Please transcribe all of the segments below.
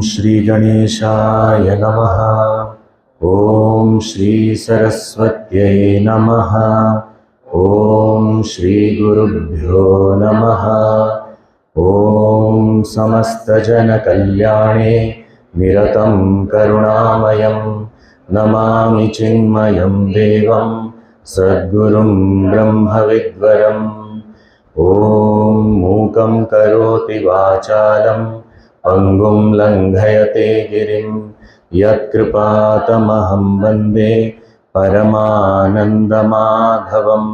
Shri Ganeshaya Namaha. Om Shri Saraswatyai Namaha. Om Shri Gurubhyo Namaha. Om Samasta Jana Kalyane Niratam Karunamayam Namami Chinmayam Devam Sadgurum Brahma Vidvaram. Om Mukam Karoti Vachalam Pangum Langhayate Girim Yat Kripatamaham Vande Paramananda Madhavam.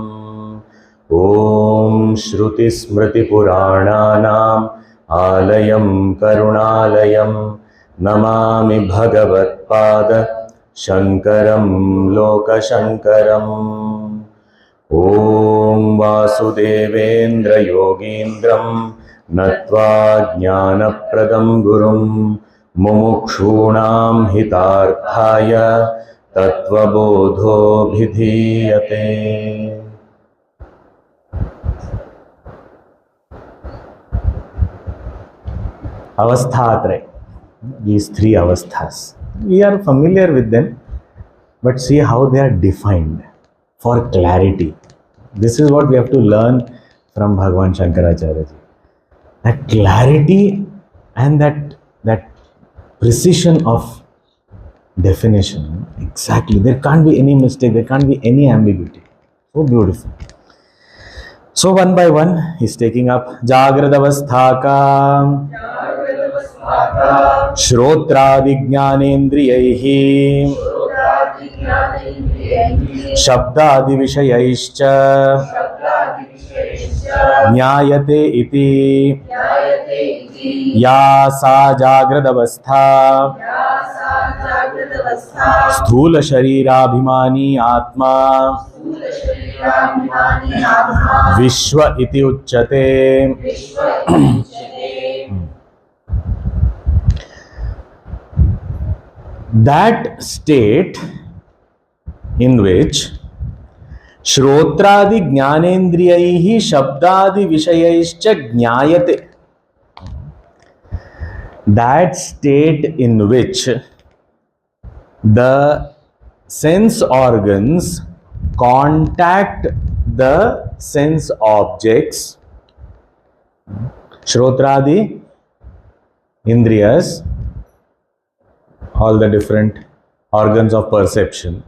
Om Shruti Smriti Purananam Alayam Karunalayam Namami Bhagavat Pada Shankaram Loka Shankaram. Om Vasudevendra Yogindram Natva Jnana Pradam Gurum Mumukshunam Hitarthaya Tattvabodho Bhidhiyate. Avasthatraya, these three avasthas. We are familiar with them, but see how they are defined for clarity. This is what we have to learn from Bhagavān Shankaracharya. That clarity and that precision of definition. Exactly. There can't be any mistake. There can't be any ambiguity. So beautiful. So one by one, he's taking up Jagradavasthaka Shrotra Vijnanendriyaihi Shabdadi Vishayaischa Jnayate iti Ya sa Jagradavastha Sthula Sharirabhimani Atma Vishwa iti uchyate. That state in which Shrotradi Jnanendriyaihi Shabdadi Vishayaischa Jnayate. That state in which the sense organs contact the sense objects. Shrotradi Indriyas, all the different organs of perception,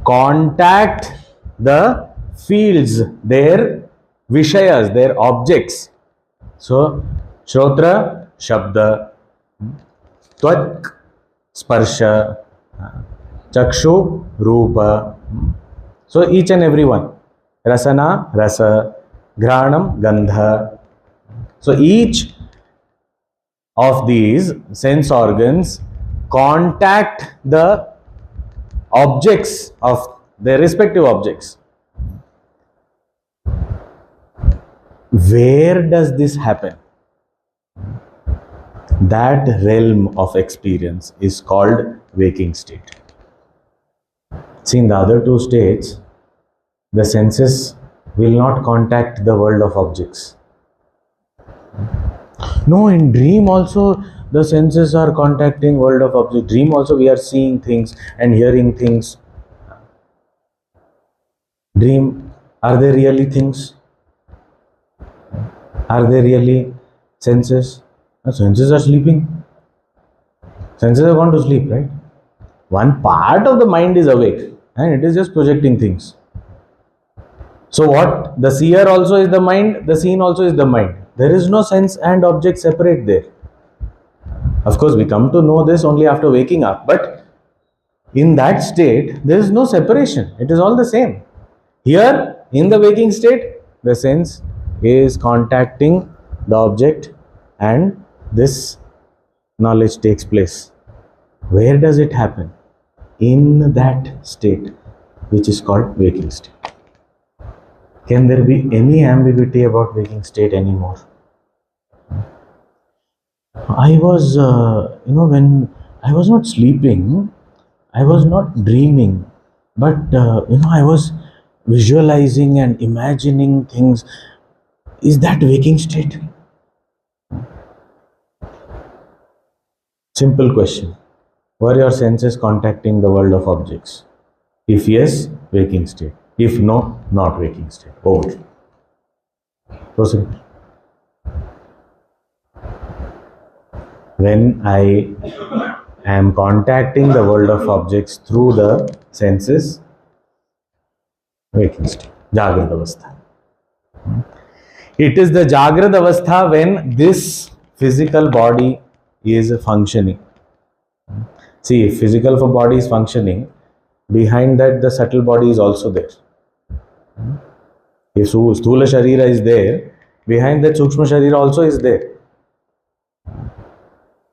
contact the fields, their vishayas, their objects. So, Shrotra, Shabda, Tvat, Sparsha, Chakshu, Rupa. So, each and every one. Rasana, Rasa, Granam, Gandha. So, each of these sense organs contact the objects of their respective objects. Where does this happen? That realm of experience is called waking state. See, in the other two states, the senses will not contact the world of objects. No, in dream also the senses are contacting world of objects. Dream also we are seeing things and hearing things. Dream, are they really things? Are they really senses? The senses are sleeping. Senses have gone to sleep, right? One part of the mind is awake and it is just projecting things. So what? The seer also is the mind, the seen also is the mind. There is no sense and object separate there. Of course, we come to know this only after waking up, but in that state, there is no separation. It is all the same. Here, in the waking state, the sense is contacting the object and this knowledge takes place. Where does it happen? In that state, which is called waking state. Can there be any ambiguity about waking state anymore? I was, when I was not sleeping, I was not dreaming, but, I was visualizing and imagining things. Is that waking state? Simple question. Were your senses contacting the world of objects? If yes, waking state. If no, not waking state. Over. Proceed. When I am contacting the world of objects through the senses, waking state. Jagrata avastha. It is the Jagrata avastha when this physical body is functioning. See, if physical body is functioning, behind that the subtle body is also there. If Sthula Sharira is there, behind that Sukshma Sharira also is there.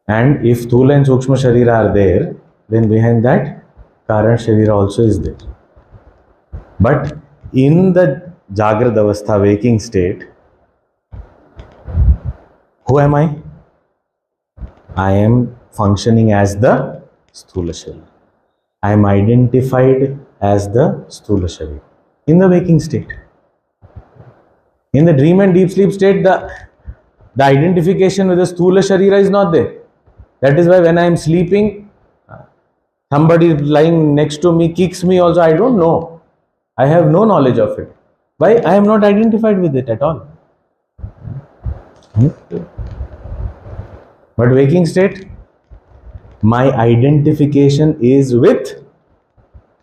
And if Sthula and Sukshma Sharira are there, then behind that Karana Sharira also is there. But in the Jagrata avastha, waking state, who am I? I am functioning as the Sthula Sharira. I am identified as the Sthula Sharira in the waking state. In the dream and deep sleep state, the identification with the Sthula Sharira is not there. That is why when I am sleeping, somebody lying next to me kicks me also, I don't know. I have no knowledge of it. Why? I am not identified with it at all. But waking state, my identification is with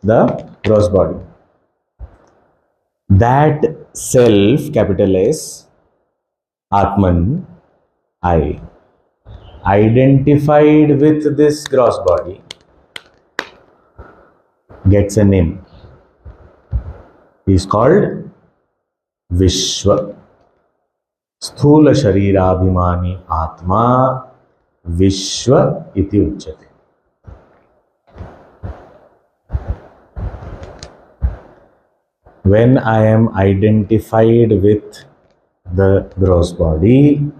the gross body. That self, capital S, Atman, I, identified with this gross body, gets a name. He is called Vishwa. Sthula Sharira Abhimani Atma Vishwa iti uchyate. When I am identified with the gross body,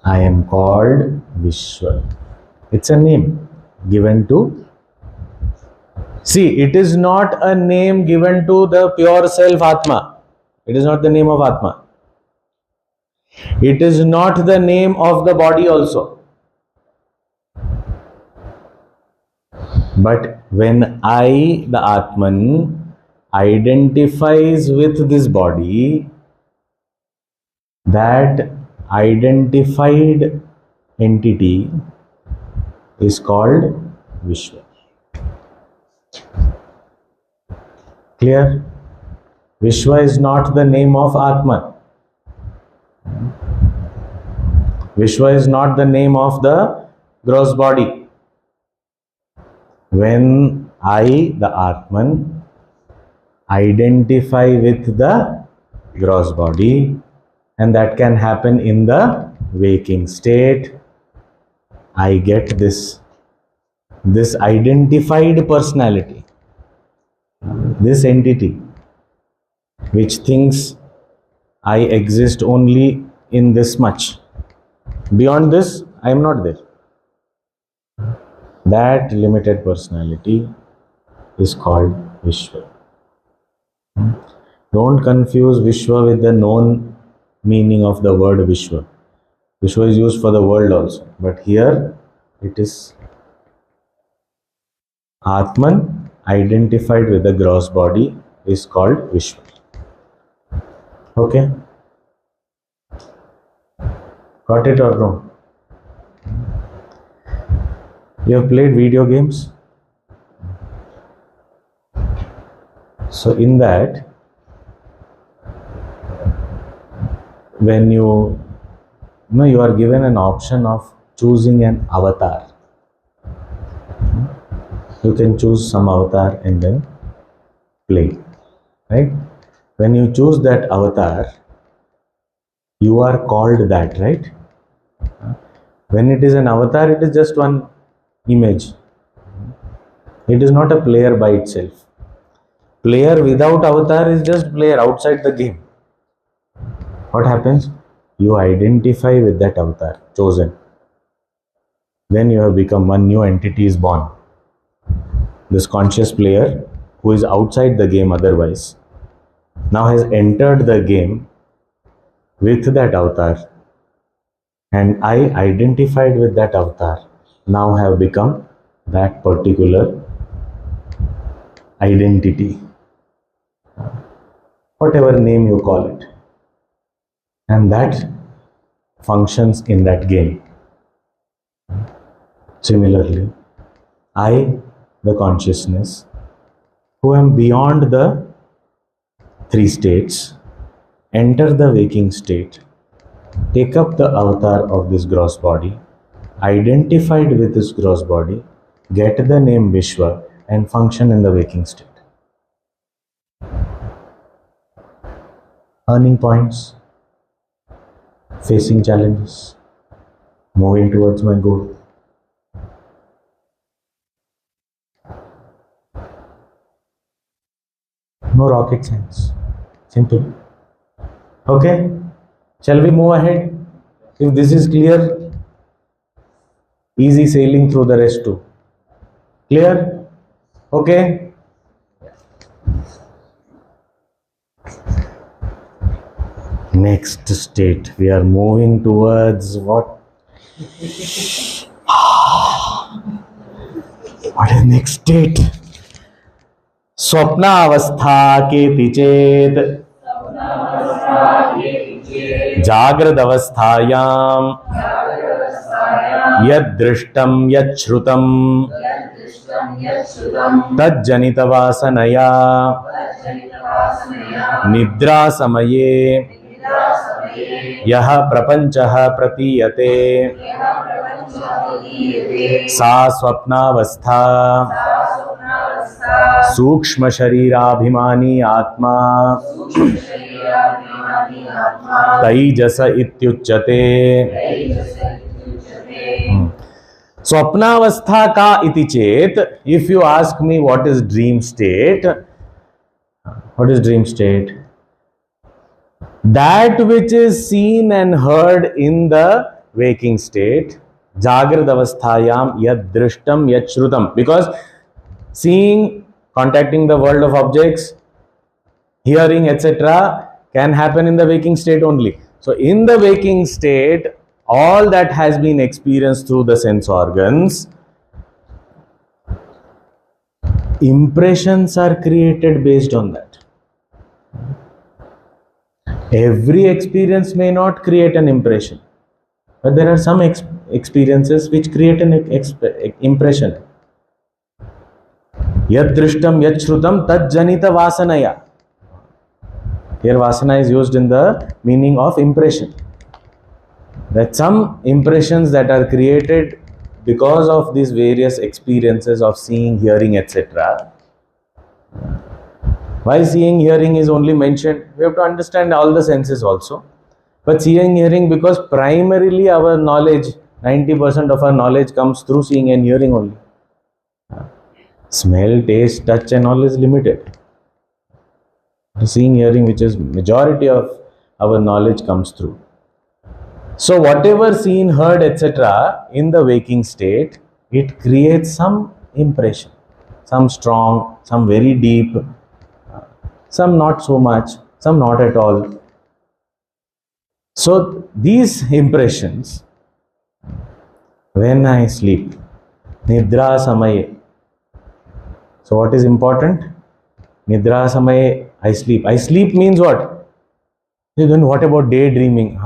I am called Vishwa. It's a name given to. See, it is not a name given to the pure self Atma. It is not the name of Atma. It is not the name of the body also. But when I, the Atman, identifies with this body, that identified entity is called Vishwa. Clear? Vishwa is not the name of Atman. Vishwa is not the name of the gross body. When I, the Atman, identify with the gross body, and that can happen in the waking state, I get this identified personality, this entity, which thinks I exist only in this much. Beyond this, I am not there. That limited personality is called Vishwa. Don't confuse Vishwa with the known meaning of the word Vishwa. Vishwa is used for the world also, but here it is Atman identified with the gross body is called Vishwa. Okay? Got it or no? You have played video games? So in that, when you are given an option of choosing an avatar. You can choose some avatar and then play, right? When you choose that avatar, you are called that, right? When it is an avatar, it is just one image. It is not a player by itself. Player without avatar is just player outside the game. What happens? You identify with that avatar, chosen. Then you have become one new entity is born. This conscious player who is outside the game otherwise now has entered the game with that avatar And I identified with that avatar. Now have become that particular identity, whatever name you call it. And that functions in that game. Similarly, I, the consciousness, who am beyond the three states, enter the waking state, take up the avatar of this gross body, identified with this gross body, get the name Vishwa, and function in the waking state. Earning points, facing challenges, moving towards my goal. No rocket science. Simple. Okay? Shall we move ahead? If this is clear, easy sailing through the rest too. Clear? Okay? Next state. We are moving towards what? What is next state? स्वप्नावस्था केति चेत् जागृत अवस्थायां यद्दृष्टं यच्छ्रुतं तज्जनित वासनया निद्रा समये यह प्रपंचः प्रतीयते सा स्वप्नावस्था सूक्ष्म शरीराभिमानी आत्मा तैजस इत्युच्यते. स्वप्नावस्था का इति चेत. If you ask me what is dream state, what is dream state? That which is seen and heard in the waking state. Jagrat avasthayam yad drishtam yad shrutam. Because seeing, contacting the world of objects, hearing, etc. can happen in the waking state only. So in the waking state, all that has been experienced through the sense organs, impressions are created based on that. Every experience may not create an impression, but there are some experiences which create an impression. Yad drishtam yad shrutam tad janita vasanaya. Here vasana is used in the meaning of impression. That some impressions that are created because of these various experiences of seeing, hearing, etc. Why seeing, hearing is only mentioned? We have to understand all the senses also. But seeing, hearing, because primarily our knowledge, 90% of our knowledge comes through seeing and hearing only. Smell, taste, touch and all is limited. Seeing, hearing, which is majority of our knowledge comes through. So whatever seen, heard, etc. in the waking state, it creates some impression. Some strong, some very deep, some not so much, some not at all. So these impressions, when I sleep, nidra samaye. So what is important? Nidra samaye, I sleep. I sleep means what? Then what about daydreaming?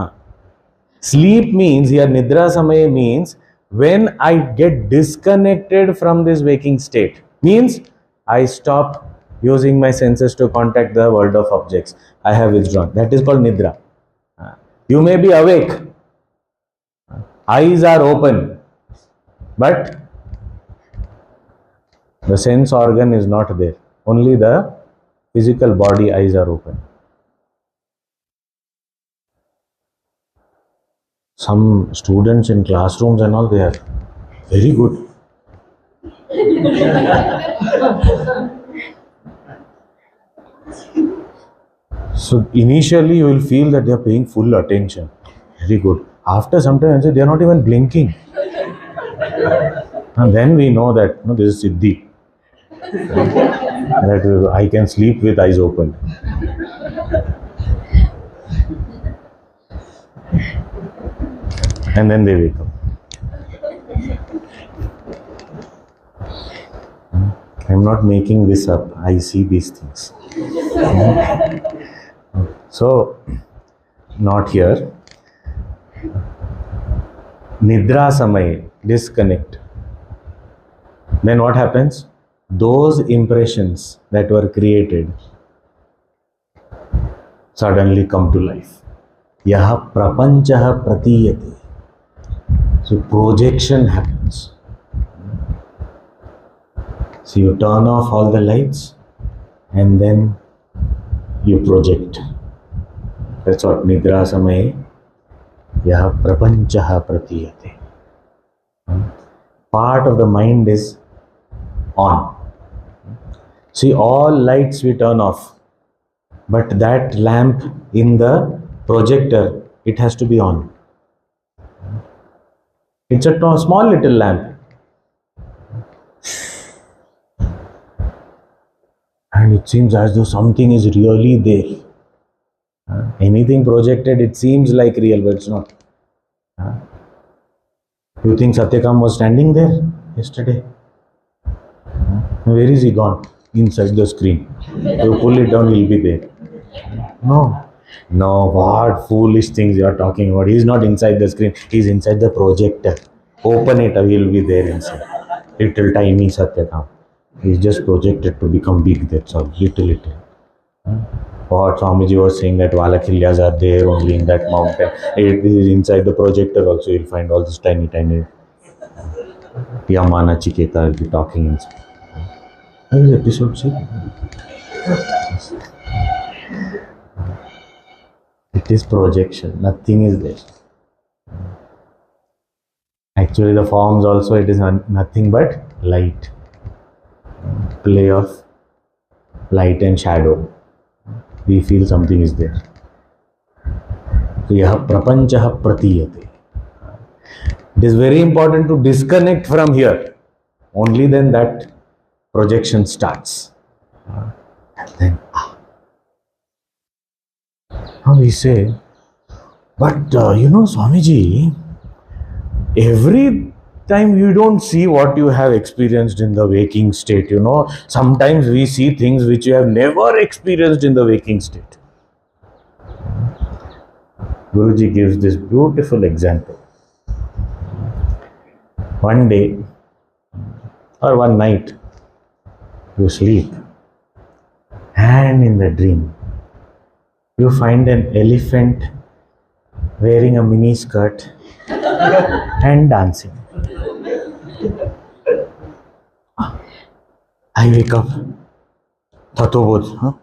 Sleep means, here nidra samaye means when I get disconnected from this waking state. Means I stop using my senses to contact the world of objects. I have withdrawn. That is called nidra. You may be awake. Eyes are open. But the sense organ is not there. Only the physical body eyes are open. Some students in classrooms and all, they are very good. So initially you will feel that they are paying full attention. Very good. After some time, they are not even blinking. And then we know that no, this is Siddhi. That I can sleep with eyes open. And then they wake up. I'm not making this up. I see these things. So, not here. Nidra samay, disconnect. Then what happens? Those impressions that were created suddenly come to life. Yaha prapanchaha pratiyate. So projection happens. So you turn off all the lights and then you project. That's what nidra samaye yaha prapanchaha pratiyate. Part of the mind is on. See, all lights we turn off, but that lamp in the projector, it has to be on. It's a small little lamp. And it seems as though something is really there. Anything projected, it seems like real, but it's not. You think Satyakam was standing there yesterday? Where is he gone? Inside the screen. You pull it down, he'll be there. No. No, what foolish things you are talking about. He's not inside the screen. He's inside the projector. Open it, he'll be there inside. Little tiny Satyakam. He's just projected to become big. That's all. Little. What Swamiji was saying that Valakilyas are there only in that mountain. It is inside the projector also. You'll find all this tiny. Yamana Chiketa will be talking inside. How is episode 6? It is projection. Nothing is there. Actually, the forms also, it is nothing but light. Play of light and shadow. We feel something is there. So, yaha prapanchaha pratiyate. It is very important to disconnect from here. Only then that projection starts. And then, now we say, but Swamiji, every time you don't see what you have experienced in the waking state, sometimes we see things which you have never experienced in the waking state. Guruji gives this beautiful example. One day or one night, you sleep, and in the dream, you find an elephant wearing a mini skirt and dancing. I wake up. Tattvabodha.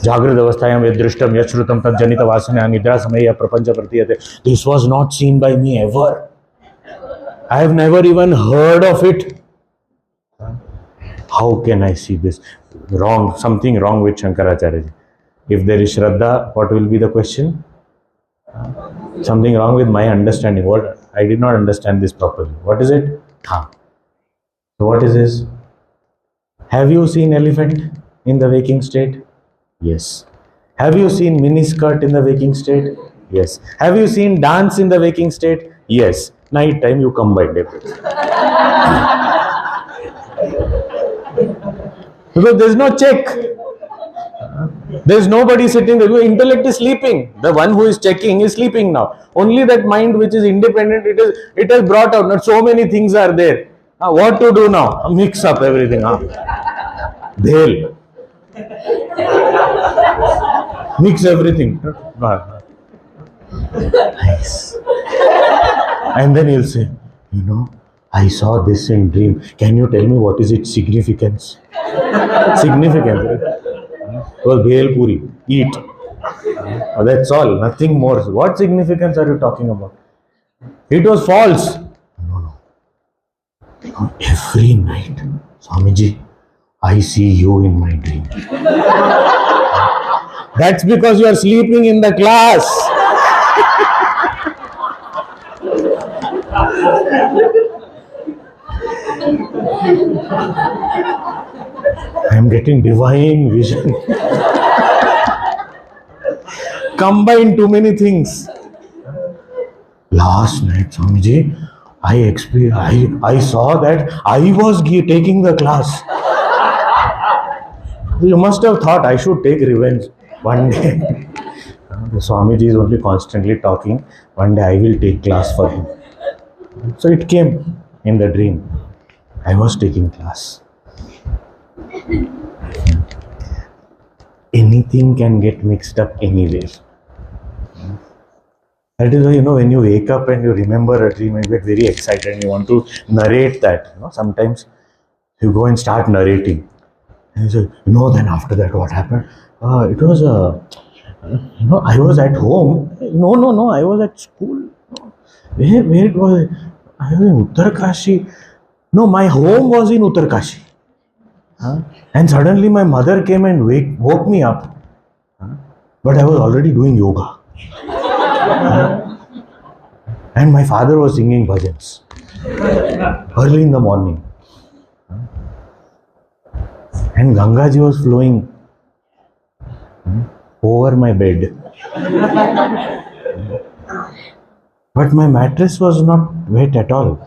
Jagrata avasthayam yadrishtam yachrutam tadjanita vasana nidra samaya prapancha pratiyate. This was not seen by me ever. I have never even heard of it. How can I see this? Wrong, something wrong with Shankaracharya. If there is Shraddha, what will be the question? Something wrong with my understanding. What? I did not understand this properly. What is it? So what is this? Have you seen elephant in the waking state? Yes. Have you seen miniskirt in the waking state? Yes. Have you seen dance in the waking state? Yes. Night time you combined everything. Because there is no check. There is nobody sitting there. Your intellect is sleeping. The one who is checking is sleeping now. Only that mind which is independent, it has brought out. Not so many things are there. What to do now? Mix up everything. Bhel. Mix everything. Nice. And then he'll say, I saw this in dream. Can you tell me what is its significance? Significance, right? Well, bhel puri, eat. That's all, nothing more. What significance are you talking about? It was false. No. Every night, Swamiji, I see you in my dream. That's because you are sleeping in the class. I am getting divine vision. Combine too many things. Last night, Swamiji, I saw that I was taking the class. You must have thought I should take revenge one day. Swamiji is only constantly talking. One day I will take class for him. So it came in the dream. I was taking class. Anything can get mixed up anywhere. That is why, when you wake up and you remember a dream, you get very excited and you want to narrate that. Sometimes you go and start narrating. And you say, then after that, what happened? It was, I was at home. No, I was at school. Where it was? I was in Uttarkashi. No, my home was in Uttarkashi. And suddenly my mother came and woke me up. But I was already doing yoga. And my father was singing bhajans early in the morning. And Gangaji was flowing over my bed. But my mattress was not wet at all.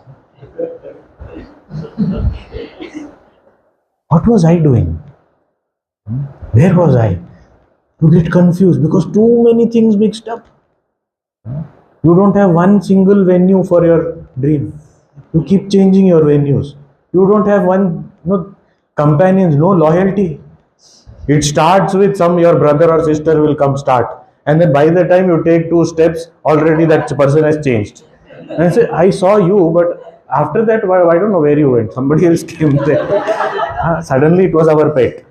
What was I doing? Where was I? You get confused because too many things mixed up. You don't have one single venue for your dream. You keep changing your venues. You don't have one, companions, no loyalty. It starts with your brother or sister will come start. And then by the time you take 2 steps, already that person has changed. And I say, I saw you, but after that, I don't know where you went. Somebody else came there. Suddenly it was our pet.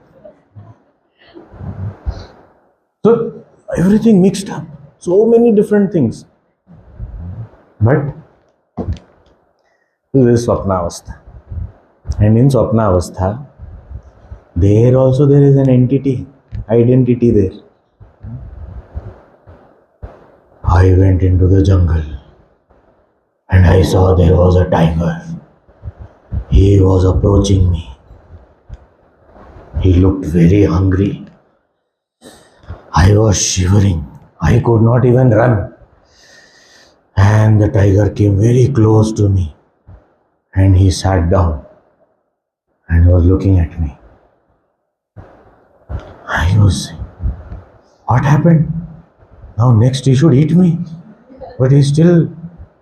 So everything mixed up. So many different things. But this is Swapnavastha. And in Swapnavastha, there also there is an entity, identity there. I went into the jungle and I saw there was a tiger. He was approaching me. He looked very hungry. I was shivering. I could not even run. And the tiger came very close to me. And he sat down and was looking at me. I was saying, what happened? Now next he should eat me. But he's still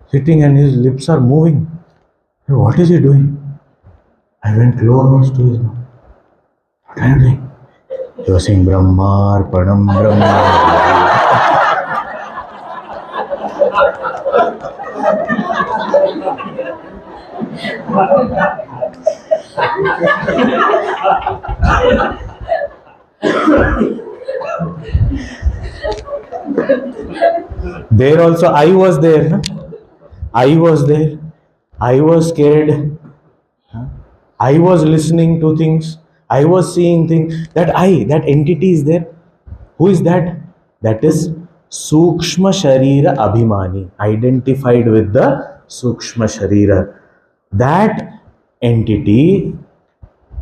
sitting and his lips are moving. What is he doing? I went close to his mouth. What are you doing? He was saying, Brahmarpanam Brahma. There also I was there. I was there. I was scared. I was listening to things. I was seeing things. That entity is there. Who is that? That is Sukshma Sharira Abhimani, identified with the Sukshma Sharira. That entity,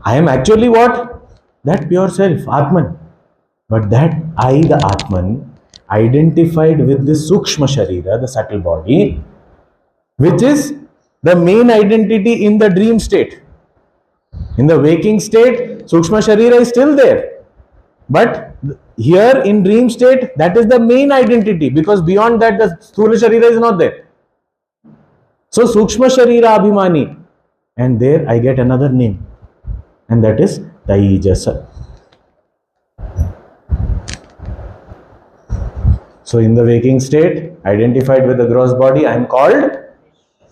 I am actually what? That pure self, Atman. But that I, the Atman, identified with the Sukshma Sharira, the subtle body, which is the main identity in the dream state. In the waking state, Sukshma Sharira is still there. But here in dream state, that is the main identity, because beyond that the Sthula Sharira is not there. So Sukshma Sharira Abhimani. And there I get another name. And that is Taijasa. So in the waking state, identified with the gross body, I am called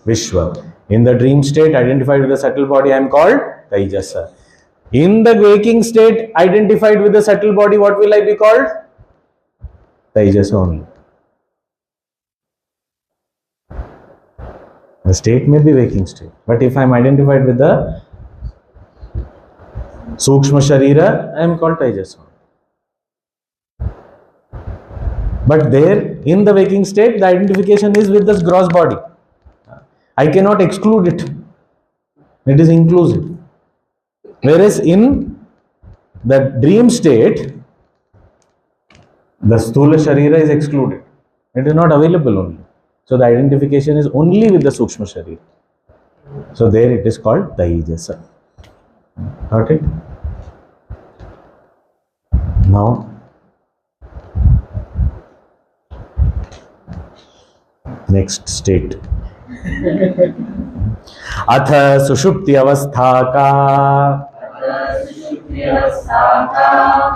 Vishwa. In the dream state, identified with the subtle body, I am called Taijasa. In the waking state, identified with the subtle body, what will I be called? Taijasa only. The state may be waking state, but if I am identified with the Sukshma Sharira, I am called Taijasa. But there, in the waking state, the identification is with this gross body. I cannot exclude it. It is inclusive. Whereas in the dream state, the Sthula Sharira is excluded. It is not available only. So the identification is only with the Sukshma Sharira. So there it is called Taijasa. Got it? Now, next state. अथ सुषुप्ति अवस्था का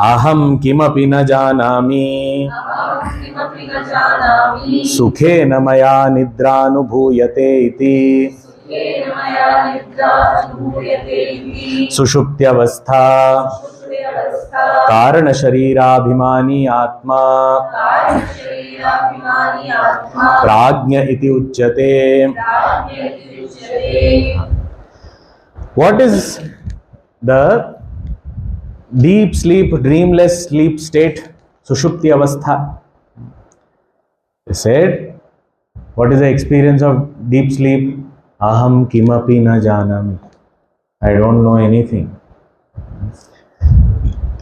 अहम किमपि न जानामि सुखेन मया निद्रानुभूयते इति सुषुप्त्यवस्था कारण शरीराभिमानी आत्मा प्राज्ञ इति उच्यते. What is the deep sleep, dreamless sleep state? Sushupti avastha. They said, what is the experience of deep sleep? Aham kimapi na janami. I don't know anything.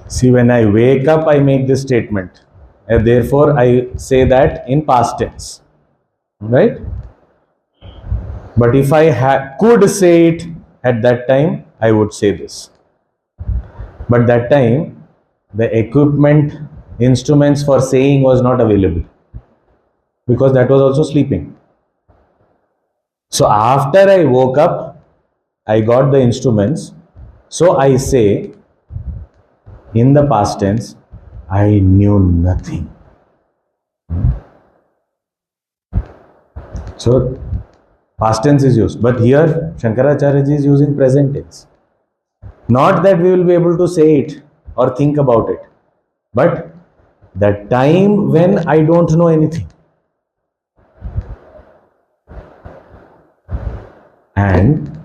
See, when I wake up, I make this statement. And therefore, I say that in past tense. Right? But if I could say it at that time, I would say this. But that time, the equipment, instruments for saying was not available. Because that was also sleeping. So after I woke up, I got the instruments. So I say, in the past tense, I knew nothing. So past tense is used. But here, Shankaracharya ji is using present tense. Not that we will be able to say it or think about it. But the time when I don't know anything. And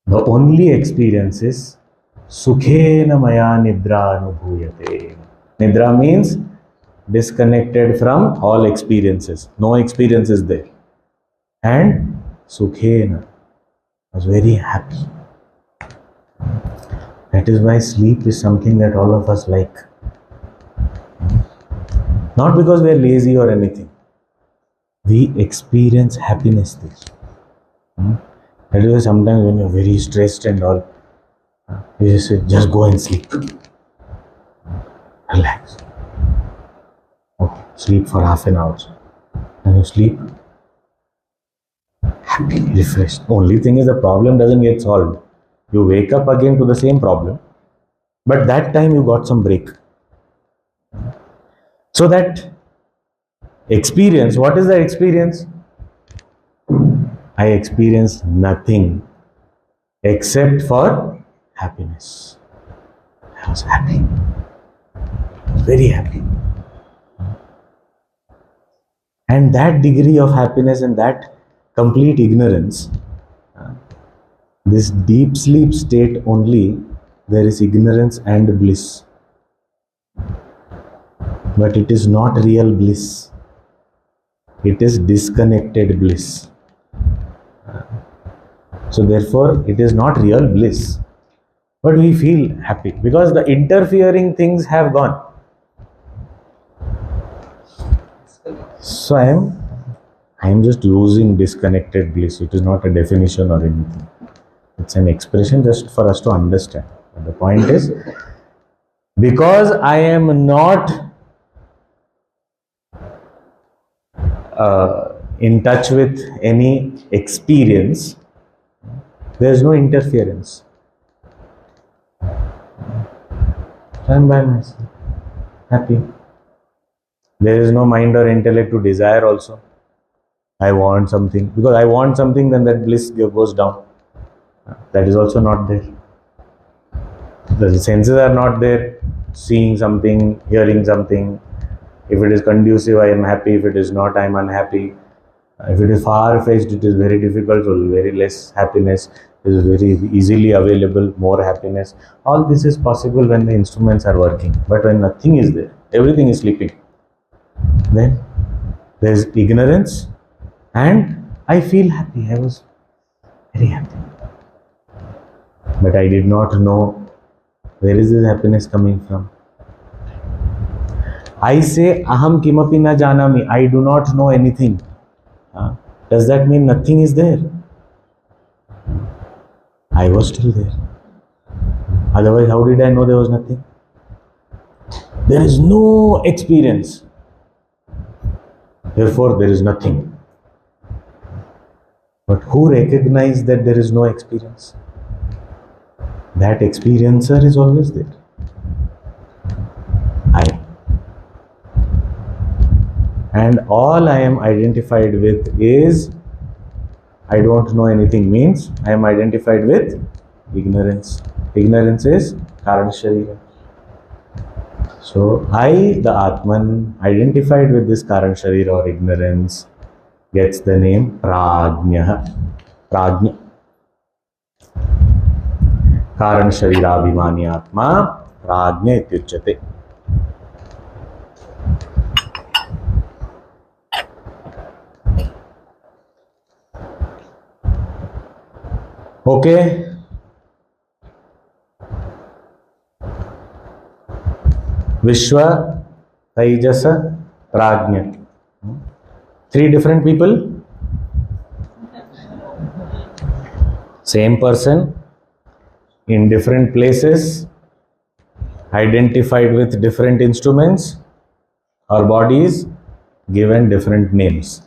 the only experience is Sukhena Maya Nidra Anubhuyate. Nidra means disconnected from all experiences. No experience is there. And Sukhena was very happy. That is why sleep is something that all of us like. Not because we are lazy or anything. We experience happiness there. That is why sometimes when you are very stressed and all, you just say, just go and sleep. Relax. Okay, sleep for half an hour. And you sleep, happy, refreshed. Only thing is the problem doesn't get solved. You wake up again to the same problem, but that time you got some break. So that experience, what is the experience? I experienced nothing except for happiness. I was happy. Very happy. And that degree of happiness and that complete ignorance, this deep sleep state only, there is ignorance and bliss. But it is not real bliss. It is disconnected bliss. So therefore, it is not real bliss. But we feel happy because the interfering things have gone. So I am just using disconnected bliss. It is not a definition or anything. It's an expression just for us to understand. But the point is, because I am not in touch with any experience, there is no interference. I am by myself, happy. There is no mind or intellect to desire also. I want something. Because I want something, then that bliss goes down. That is also not there. The senses are not there. Seeing something, hearing something. If it is conducive, I am happy. If it is not, I am unhappy. If it is far-fetched, it is very difficult, so very less happiness. It is very easily available, more happiness. All this is possible when the instruments are working. But when nothing is there, everything is sleeping, then there is ignorance and I feel happy. I was very happy. But I did not know where is this happiness coming from. I say, aham kimapi na janami. I do not know anything. Does that mean nothing is there? I was still there. Otherwise, how did I know there was nothing? There is no experience. Therefore, there is nothing. But who recognizes that there is no experience? That experiencer is always there. I. And all I am identified with is, I don't know anything means, I am identified with ignorance. Ignorance is Karana Sharira. So I, the Atman, identified with this Karana Sharira or ignorance, gets the name Prajna. Prajna. Karana Sharira Abhimani Atma Prajna Ityuchyate. Okay. Vishwa, Taijasa, Prajna. 3 different people. Same person in different places, identified with different instruments or bodies, given different names.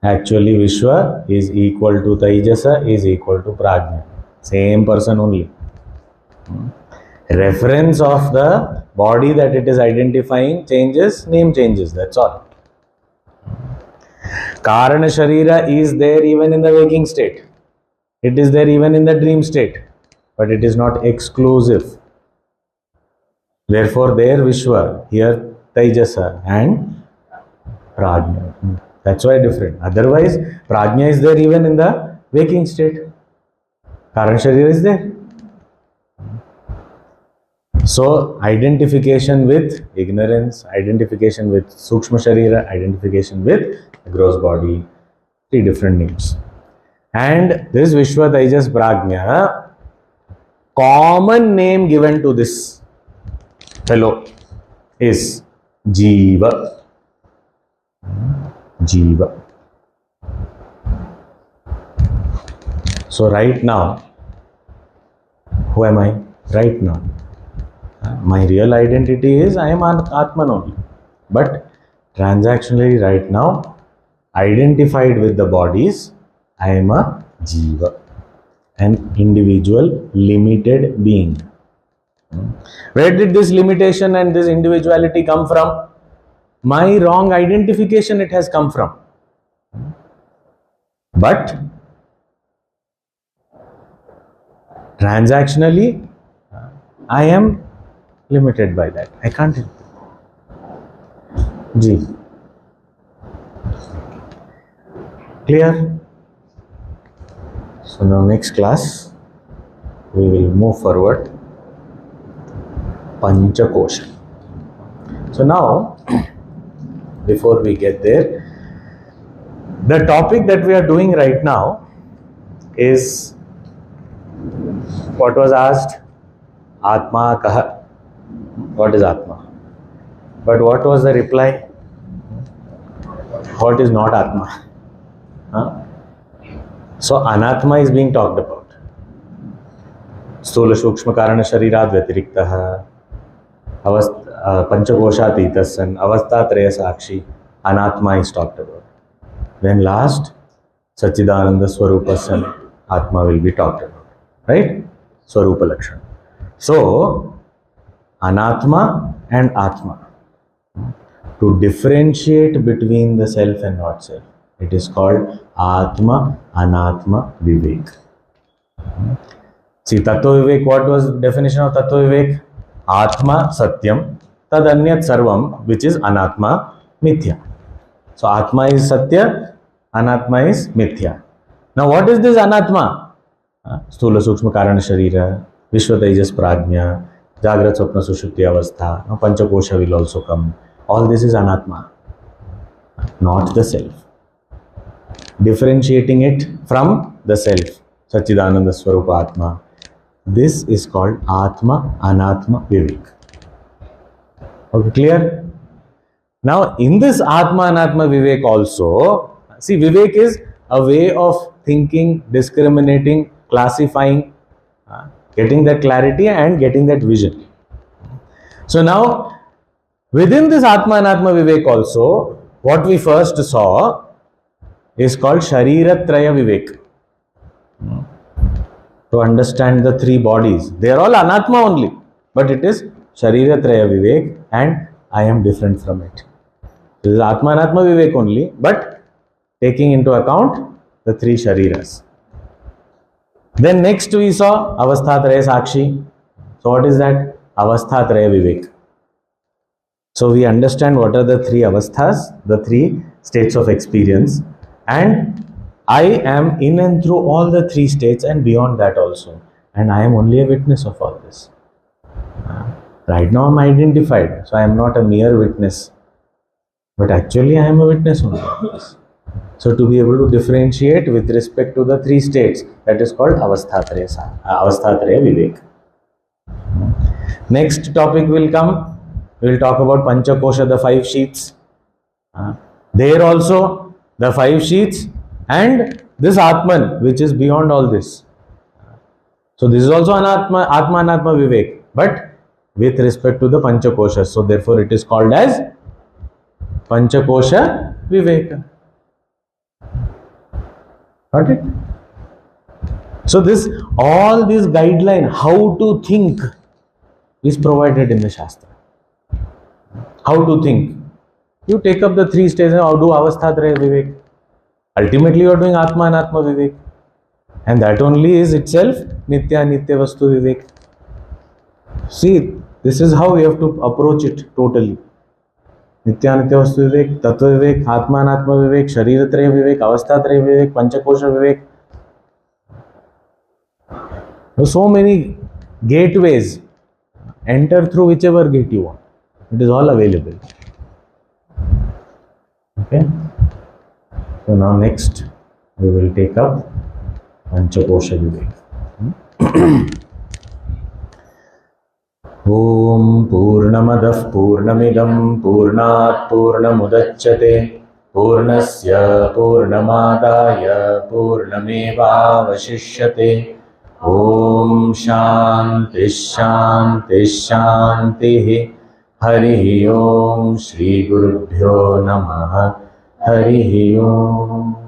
Actually, Vishwa is equal to Taijasa is equal to Prajna. Same person only. Reference of the body that it is identifying changes, name changes, that's all. Karana Sharira is there even in the waking state. It is there even in the dream state. But it is not exclusive. Therefore, there Vishwa, here Taijasa and Prajna. That's why different. Otherwise, Prajna is there even in the waking state. Karana Sharira is there. So, identification with ignorance, identification with Sukshma Sharira, identification with the gross body, 3 different names. And this Vishwa Taijas Prajna, common name given to this fellow is Jiva. Jiva. So, right now, who am I? Right now. My real identity is I am Atman only. But transactionally right now, identified with the bodies, I am a Jiva, an individual limited being. Where did this limitation and this individuality come from? My wrong identification it has come from. But transactionally, I am limited by that. I can't help it. Ji. Clear? So now next class, we will move forward. Panchakosha. So now, before we get there, the topic that we are doing right now is what was asked, Atma Kaha. What is Atma? But what was the reply? What is not Atma? Huh? So Anatma is being talked about. Stula Shukshma Karana Sharirad Vyatiriktaha Panchakoshatitasan Avasthatraya Sakshi. Anatma is talked about. Then last, Sachidananda Swarupasan Atma will be talked about. Right? Swarupa Lakshana. So, Anatma and Atma. To differentiate between the self and not self, it is called Atma Anatma Vivek. See, Tattva Vivek, what was the definition of Tattva Vivek? Atma Satyam, Tad Anyat Sarvam, which is Anatma Mithya. So, Atma is Satya, Anatma is Mithya. Now, what is this Anatma? Stula Sukshma Karana Sharira, Vishwa Tejas Prajna, Jagrat Swapna Sushupti Avastha, Panchakosha will also come. All this is Anatma, not the self. Differentiating it from the self, Sachidananda Swarupa Atma. This is called Atma Anatma Vivek. Okay, clear? Now, in this Atma Anatma Vivek also, See, Vivek is a way of thinking, discriminating, classifying, getting that clarity and getting that vision. So now, within this Atma Anatma Vivek also, what we first saw is called Shariratraya Vivek. To understand the three bodies. They are all Anatma only, but it is Shariratraya Vivek and I am different from it. This is Atma Anatma Vivek only, but taking into account the three Shariras. Then next we saw Avasthatraya Sakshi. So what is that? Avasthatraya Vivek. So we understand what are the three avasthas, the three states of experience, and I am in and through all the three states and beyond that also. And I am only a witness of all this. Right now I am identified, so I am not a mere witness. But actually I am a witness only of this. So to be able to differentiate with respect to the three states, that is called Avasthatraya Vivek. Next topic will come, we will talk about Panchakosha, the 5 sheets. There also the 5 sheets and this Atman, which is beyond all this. So this is also an Atma Anatma Vivek, but with respect to the Panchakosha. So therefore it is called as Panchakosha Viveka. Got it? So this, all this guideline, how to think, is provided in the Shastra. How to think. You take up the 3 stages and do Avasthatraya Vivek. Ultimately you are doing Atma Anatma Vivek. And that only is itself Nitya Nitya Vastu Vivek. See, this is how we have to approach it totally. Nitya Nitya Vastu Vivek, Tattva Vivek, Atma Anatma Vivek, Shariratraya Vivek, Avasthatraya Vivek, Panchakosha Vivek. There are so many gateways. Enter through whichever gate you want. It is all available. Okay. So now next we will take up Panchakosha Vivek. Om Purnamadah Purnamidam Purnat Purnamudachyate Purnasya Purnamadaya Purnameva Vashishyate. Om Shanti Shanti Shanti. Hari Om Shri Gurubhyo Namaha. Hari Om.